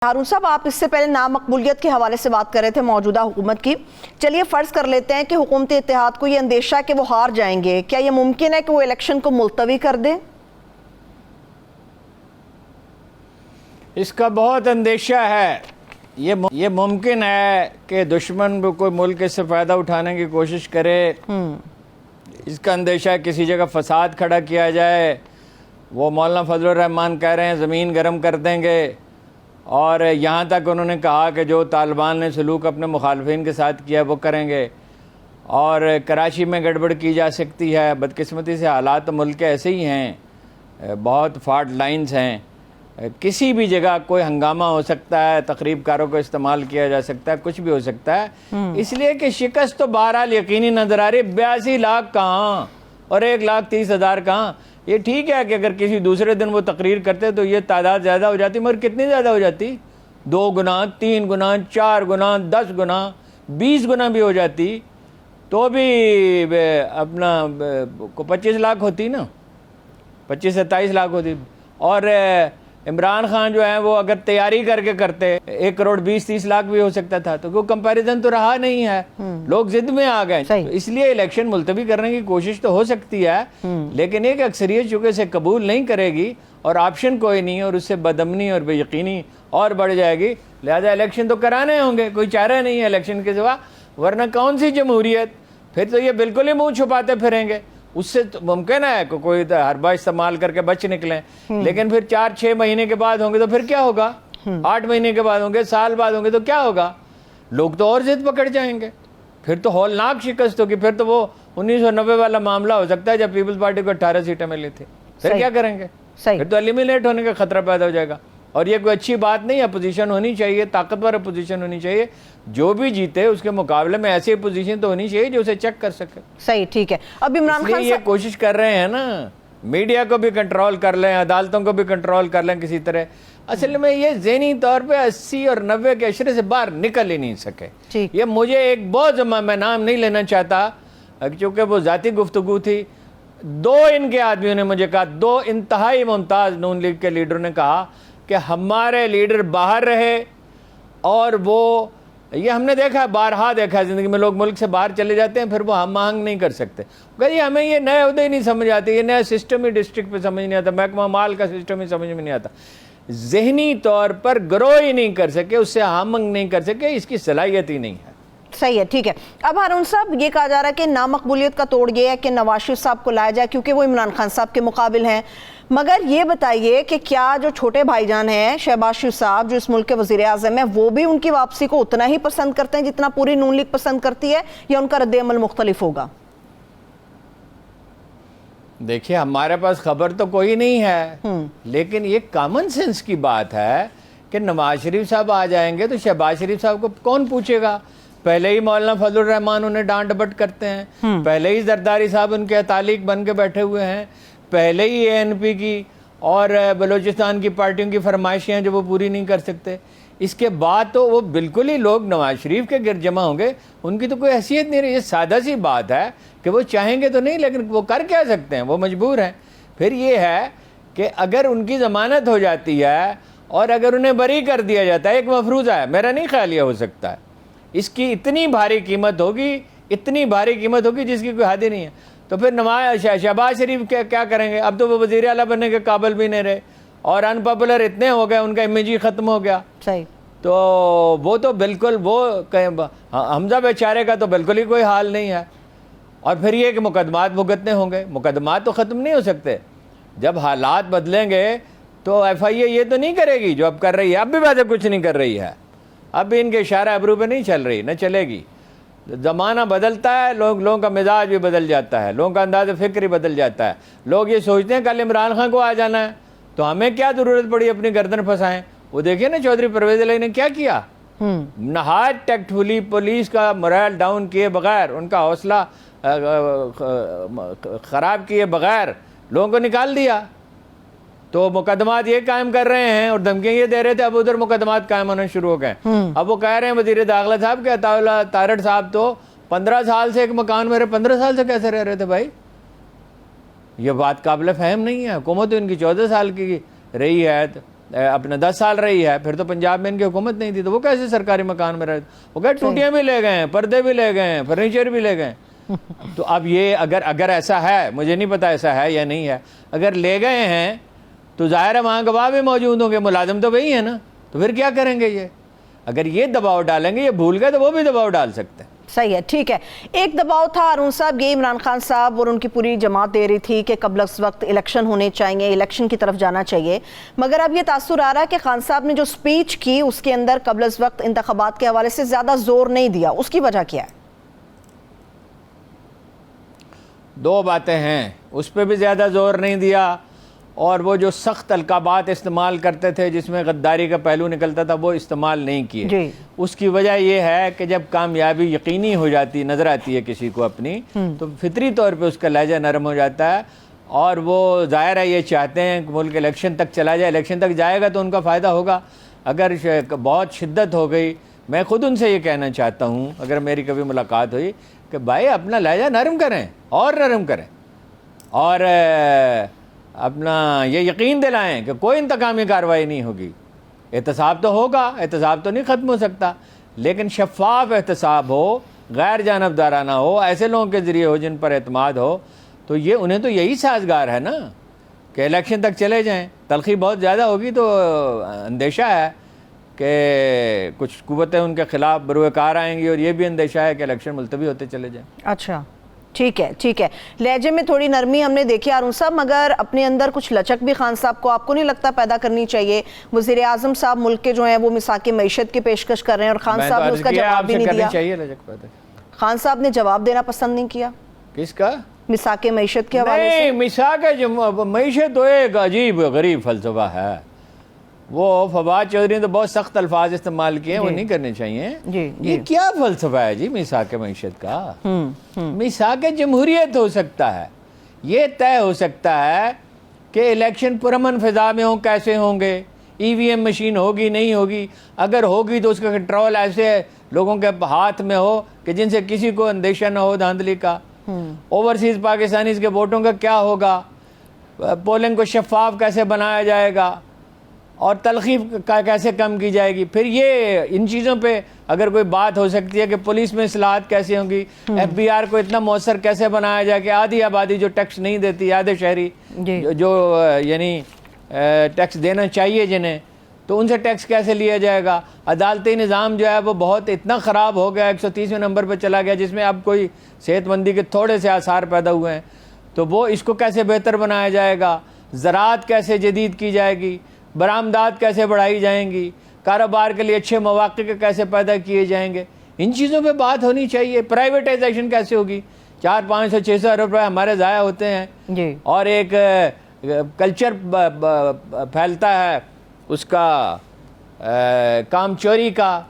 ہارون صاحب، آپ اس سے پہلے نامقبولیت کے حوالے سے بات کر رہے تھے موجودہ حکومت کی. چلیے فرض کر لیتے ہیں کہ حکومت اتحاد کو یہ اندیشہ کہ وہ ہار جائیں گے، کیا یہ ممکن ہے کہ وہ الیکشن کو ملتوی کر دیں؟ اس کا بہت اندیشہ ہے. یہ ممکن ہے کہ دشمن کوئی ملک سے فائدہ اٹھانے کی کوشش کرے. اس کا اندیشہ ہے کسی جگہ فساد کھڑا کیا جائے. وہ مولانا فضل الرحمان کہہ رہے ہیں زمین گرم کر دیں گے، اور یہاں تک انہوں نے کہا کہ جو طالبان نے سلوک اپنے مخالفین کے ساتھ کیا وہ کریں گے، اور کراچی میں گڑبڑ کی جا سکتی ہے. بدقسمتی سے حالات ملک کے ایسے ہی ہیں، بہت فالٹ لائنز ہیں. کسی بھی جگہ کوئی ہنگامہ ہو سکتا ہے، تقریب کاروں کو استعمال کیا جا سکتا ہے، کچھ بھی ہو سکتا ہے. اس لیے کہ شکست تو بہرحال یقینی نظر آ رہی. 82 لاکھ کہاں اور 1,30,000 کہاں. یہ ٹھیک ہے کہ اگر کسی دوسرے دن وہ تقریر کرتے تو یہ تعداد زیادہ ہو جاتی، مگر کتنی زیادہ ہو جاتی؟ 2 گنا، 3 گنا، 4 گنا، 10 گنا، 20 گنا بھی ہو جاتی تو بھی اپنا 25 لاکھ ہوتی نا، 25-27 لاکھ ہوتی. اور عمران خان جو ہیں وہ اگر تیاری کر کے کرتے 1,20,30 لاکھ بھی ہو سکتا تھا. تو کوئی کمپیریزن تو رہا نہیں ہے. لوگ ضد میں آ گئے. اس لیے الیکشن ملتوی کرنے کی کوشش تو ہو سکتی ہے، لیکن ایک اکثریت چونکہ اسے قبول نہیں کرے گی اور آپشن کوئی نہیں، اور اس سے بدامنی اور بے یقینی اور بڑھ جائے گی. لہذا الیکشن تو کرانے ہوں گے، کوئی چارہ نہیں ہے الیکشن کے سوا. ورنہ کون سی جمہوریت؟ پھر تو یہ بالکل ہی منہ چھپاتے پھریں گے. اس سے ممکن ہے کہ کوئی حربہ استعمال کر کے بچ نکلیں، لیکن پھر 4-6 مہینے کے بعد ہوں گے تو پھر کیا ہوگا؟ 8 مہینے کے بعد ہوں گے، سال بعد ہوں گے تو کیا ہوگا؟ لوگ تو اور ضد پکڑ جائیں گے. پھر تو ہولناک شکست ہوگی. پھر تو وہ 1990 والا معاملہ ہو سکتا ہے جب پیپلز پارٹی کو 18 سیٹیں ملی تھی. پھر کیا کریں گے؟ پھر تو ایلیمینیٹ ہونے کا خطرہ پیدا ہو جائے گا. اور یہ کوئی اچھی بات نہیں. اپوزیشن ہونی چاہیے، طاقتور اپوزیشن ہونی چاہیے. جو بھی جیتے اس کے مقابلے میں ایسی اپوزیشن تو ہونی چاہیے جو اسے چیک کر سکے. صحیح، ٹھیک ہے. اب عمران خان یہ کوشش کر رہے ہیں نا، میڈیا کو بھی کنٹرول کر لیں، عدالتوں کو بھی کنٹرول کر لیں کسی طرح. اصل میں یہ ذہنی طور پہ 80 اور 90 کے عشرے سے باہر نکل ہی نہیں سکے. یہ مجھے ایک بہت میں نام نہیں لینا چاہتا چونکہ وہ ذاتی گفتگو تھی. 2 ان کے آدمیوں نے مجھے کہا، 2 انتہائی ممتاز نون لیگ کے لیڈروں نے کہا کہ ہمارے لیڈر باہر رہے. اور وہ یہ ہم نے دیکھا، بارہا دیکھا ہے زندگی میں، لوگ ملک سے باہر چلے جاتے ہیں پھر وہ ہم آہنگ نہیں کر سکتے. کہ ہمیں یہ نئے عہدے ہی نہیں سمجھ آتے، یہ نیا سسٹم ہی ڈسٹرکٹ پہ سمجھ نہیں آتا، محکمہ مال کا سسٹم ہی سمجھ میں نہیں آتا. ذہنی طور پر گرو ہی نہیں کر سکے، اس سے ہم آہنگ نہیں کر سکے، اس کی صلاحیت ہی نہیں ہے. صحیح ہے، ٹھیک ہے. اب ہارون صاحب، یہ کہا جا رہا ہے کہ نامقبولیت کا توڑ یہ ہے کہ نواز شریف صاحب کو لایا جائے کیونکہ وہ عمران خان صاحب کے مقابل ہیں. مگر یہ بتائیے کہ کیا جو چھوٹے بھائی جان ہیں شہباز شریف صاحب جو اس ملک کے وزیر اعظم ہیں، وہ بھی ان کی واپسی کو اتنا ہی پسند کرتے ہیں جتنا پوری نون لیگ پسند کرتی ہے، یا ان کا رد عمل مختلف ہوگا؟ دیکھیے، ہمارے پاس خبر تو کوئی نہیں ہے، لیکن یہ کامن سینس کی بات ہے کہ نواز شریف صاحب آ جائیں گے تو شہباز شریف صاحب کو کون پوچھے گا؟ پہلے ہی مولانا فضل الرحمان انہیں ڈانٹ ڈپٹ کرتے ہیں، پہلے ہی زرداری صاحب ان کے تعلق بن کے بیٹھے ہوئے ہیں، پہلے ہی ANP کی اور بلوچستان کی پارٹیوں کی فرمائشیں ہیں جو وہ پوری نہیں کر سکتے. اس کے بعد تو وہ بالکل ہی لوگ نواز شریف کے گرد جمع ہوں گے. ان کی تو کوئی حیثیت نہیں رہی. یہ سادہ سی بات ہے کہ وہ چاہیں گے تو نہیں، لیکن وہ کر کیا سکتے ہیں، وہ مجبور ہیں. پھر یہ ہے کہ اگر ان کی ضمانت ہو جاتی ہے اور اگر انہیں بری کر دیا جاتا ہے، ایک مفروضہ ہے، میرا نہیں خیال یہ ہو سکتا ہے. اس کی اتنی بھاری قیمت ہوگی، اتنی بھاری قیمت ہوگی جس کی کوئی حد ہی نہیں ہے. تو پھر شہباز شریف کیا کریں گے؟ اب تو وہ وزیر اعلیٰ بننے کے قابل بھی نہیں رہے، اور ان پاپولر اتنے ہو گئے، ان کا امیج ہی ختم ہو گیا. صحیح. تو وہ تو بالکل، وہ حمزہ بیچارے کا تو بالکل ہی کوئی حال نہیں ہے. اور پھر یہ کہ مقدمات بھگتنے ہوں گے. مقدمات تو ختم نہیں ہو سکتے. جب حالات بدلیں گے تو FIA یہ تو نہیں کرے گی جو اب کر رہی ہے. اب بھی ویسے کچھ نہیں کر رہی ہے، اب بھی ان کے اشارہ ابرو پہ نہیں چل رہی، نہ چلے گی. زمانہ بدلتا ہے، لوگوں کا مزاج بھی بدل جاتا ہے، لوگوں کا انداز فکر ہی بدل جاتا ہے. لوگ یہ سوچتے ہیں کل عمران خان کو آ جانا ہے تو ہمیں کیا ضرورت پڑی اپنی گردن پھنسائیں. وہ دیکھیں نا چودھری پرویز الہی نے کیا کیا. نہایت ٹیکٹفلی پولیس کا morale ڈاؤن کیے بغیر، ان کا حوصلہ خراب کیے بغیر لوگوں کو نکال دیا. تو مقدمات یہ قائم کر رہے ہیں اور دھمکیاں یہ دے رہے تھے، اب ادھر مقدمات قائم ہونے شروع ہو گئے. اب وہ کہہ رہے ہیں وزیر داخلہ صاحب کہ عطا اللہ تارڑ صاحب تو 15 سال سے ایک مکان میں رہے. 15 سال سے کیسے رہ رہے تھے بھائی؟ یہ بات قابل فہم نہیں ہے. حکومت ان کی 14 سال کی رہی ہے. اپنا 10 سال رہی ہے، پھر تو پنجاب میں ان کی حکومت نہیں تھی، تو وہ کیسے سرکاری مکان میں رہے؟ وہ کہ ٹوٹیاں بھی لے گئے ہیں، پردے بھی لے گئے ہیں، فرنیچر بھی لے گئے ہیں۔ تو اب یہ اگر ایسا ہے، مجھے نہیں پتا ایسا ہے یا نہیں ہے، اگر لے گئے ہیں تو ظاہر ہے وہاں گواہ بھی موجود ہوں گے، ملازم تو وہی ہے نا، تو پھر کیا کریں گے یہ؟ اگر یہ دباؤ ڈالیں گے، یہ بھول گئے تو وہ بھی دباؤ ڈال سکتے ہیں۔ صحیح ہے، ٹھیک ہے۔ ایک دباؤ تھا ہارون صاحب، یہ عمران خان صاحب اور ان کی پوری جماعت دے رہی تھی کہ قبل از وقت الیکشن ہونے چاہیے، الیکشن کی طرف جانا چاہیے، مگر اب یہ تاثر آ رہا ہے کہ خان صاحب نے جو سپیچ کی اس کے اندر قبل از وقت انتخابات کے حوالے سے زیادہ زور نہیں دیا، اس کی وجہ کیا ہے؟ دو باتیں ہیں، اس پہ بھی زیادہ زور نہیں دیا، اور وہ جو سخت القابات استعمال کرتے تھے جس میں غداری کا پہلو نکلتا تھا وہ استعمال نہیں کیے۔ جی۔ اس کی وجہ یہ ہے کہ جب کامیابی یقینی ہو جاتی نظر آتی ہے کسی کو اپنی، تو فطری طور پہ اس کا لہجہ نرم ہو جاتا ہے، اور وہ ظاہر ہے یہ چاہتے ہیں کہ ملک الیکشن تک چلا جائے، الیکشن تک جائے گا تو ان کا فائدہ ہوگا۔ اگر بہت شدت ہو گئی، میں خود ان سے یہ کہنا چاہتا ہوں اگر میری کبھی ملاقات ہوئی کہ بھائی اپنا لہجہ نرم کریں اور نرم کریں، اور اپنا یہ یقین دلائیں کہ کوئی انتقامی کارروائی نہیں ہوگی۔ احتساب تو ہوگا، احتساب تو نہیں ختم ہو سکتا، لیکن شفاف احتساب ہو، غیر جانبدارانہ ہو، ایسے لوگوں کے ذریعے ہو جن پر اعتماد ہو، تو یہ انہیں تو یہی سازگار ہے نا کہ الیکشن تک چلے جائیں۔ تلخی بہت زیادہ ہوگی تو اندیشہ ہے کہ کچھ قوتیں ان کے خلاف بروئے کار آئیں گی، اور یہ بھی اندیشہ ہے کہ الیکشن ملتوی ہوتے چلے جائیں۔ اچھا، ٹھیک ہے، ٹھیک ہے۔ لہجے میں تھوڑی نرمی ہم نے دیکھی ہارون صاحب، مگر اپنے اندر کچھ لچک بھی خان صاحب کو آپ کو نہیں لگتا پیدا کرنی چاہیے؟ وزیر اعظم صاحب ملک کے جو ہیں وہ مساق معیشت کی پیشکش کر رہے ہیں، اور خان صاحب نے اس کا جواب بھی نہیں دیا۔ خان صاحب نے جواب دینا پسند نہیں کیا کس کا؟ مساق معیشت کے حوالے سے۔ نہیں، مساق معیشت تو ایک عجیب غریب فلسفہ ہے، وہ فواد چودھری نے تو بہت سخت الفاظ استعمال کیے ہیں، وہ نہیں کرنے چاہیے۔ یہ کیا فلسفہ ہے جی مساق معیشت کا؟ مساق جمہوریت ہو سکتا ہے، یہ طے ہو سکتا ہے کہ الیکشن پرامن فضا میں ہوں، کیسے ہوں گے، ای وی ایم مشین ہوگی نہیں ہوگی، اگر ہوگی تو اس کا کنٹرول ایسے لوگوں کے ہاتھ میں ہو کہ جن سے کسی کو اندیشہ نہ ہو دھاندلی کا۔ اوورسیز پاکستانیز کے ووٹوں کا کیا ہوگا، پولنگ کو شفاف کیسے بنایا جائے گا، اور تلخی کیسے کم کی جائے گی۔ پھر یہ ان چیزوں پہ اگر کوئی بات ہو سکتی ہے کہ پولیس میں اصلاحات کیسے ہوں گی، ایف بی آر کو اتنا مؤثر کیسے بنایا جائے کہ آدھی آبادی جو ٹیکس نہیں دیتی، آدھے شہری جو یعنی ٹیکس دینا چاہیے جنہیں، تو ان سے ٹیکس کیسے لیا جائے گا۔ عدالتی نظام جو ہے وہ بہت اتنا خراب ہو گیا، 130ویں نمبر پہ چلا گیا، جس میں اب کوئی صحت مندی کے تھوڑے سے آثار پیدا ہوئے ہیں، تو وہ اس کو کیسے بہتر بنایا جائے گا، زراعت کیسے جدید کی جائے گی، برآمدات کیسے بڑھائی جائیں گی، کاروبار کے لیے اچھے مواقع کیسے پیدا کیے جائیں گے، ان چیزوں پہ بات ہونی چاہیے۔ پرائیویٹائزیشن کیسے ہوگی، 400-500-600 ارب روپے ہمارے ضائع ہوتے ہیں، اور ایک کلچر پھیلتا ہے اس کا کام چوری کا،